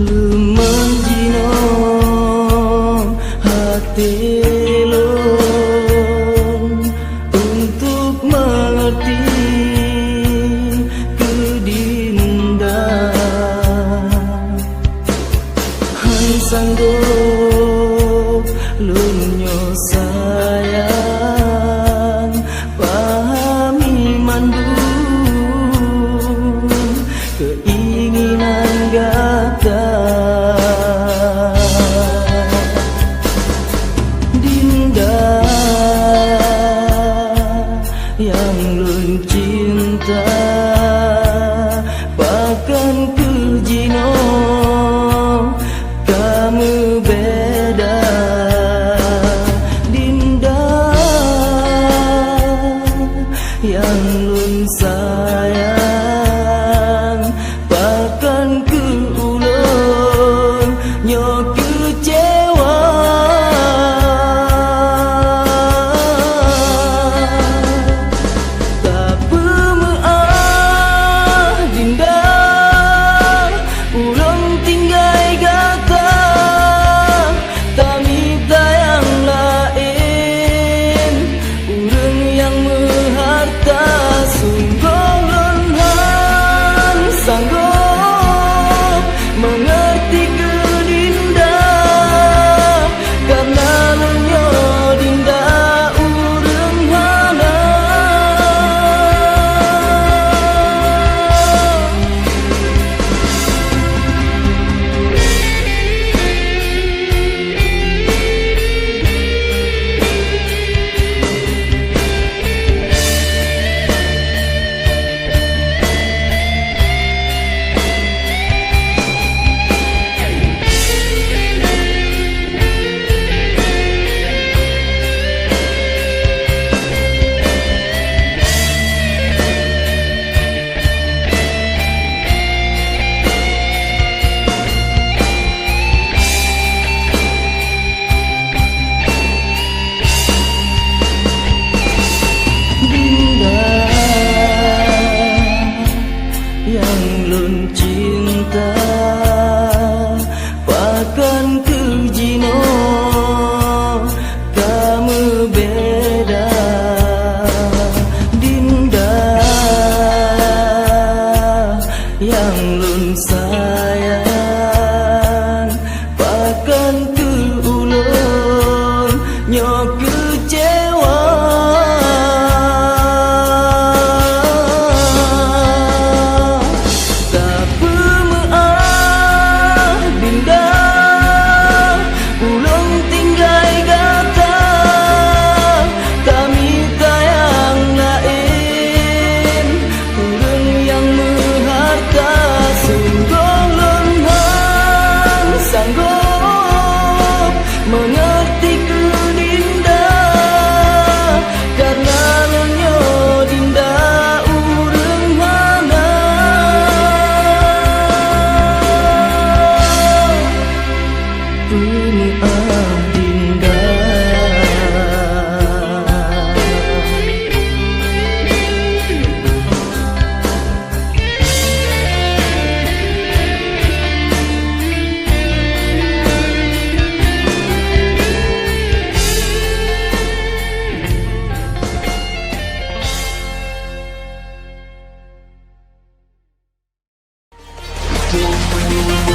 Lumenjino hati lon untuk mengerti kedinda han sanggup lunyo sayang pahami mandu keinginan gata yang lun cinta bahkan kejino kamu beda Dinda yang lun sayang bahkan ke ulun nyo kecewa sanggup mengerti kedinda karena lenyo dinda urang hana yang lun cinta bahkan kejino kamu beda Dinda yang lun sayang bahkan ke ulun nyo kecewa mengerti kedinda karena lenyo dinda urang hana dinda Boom.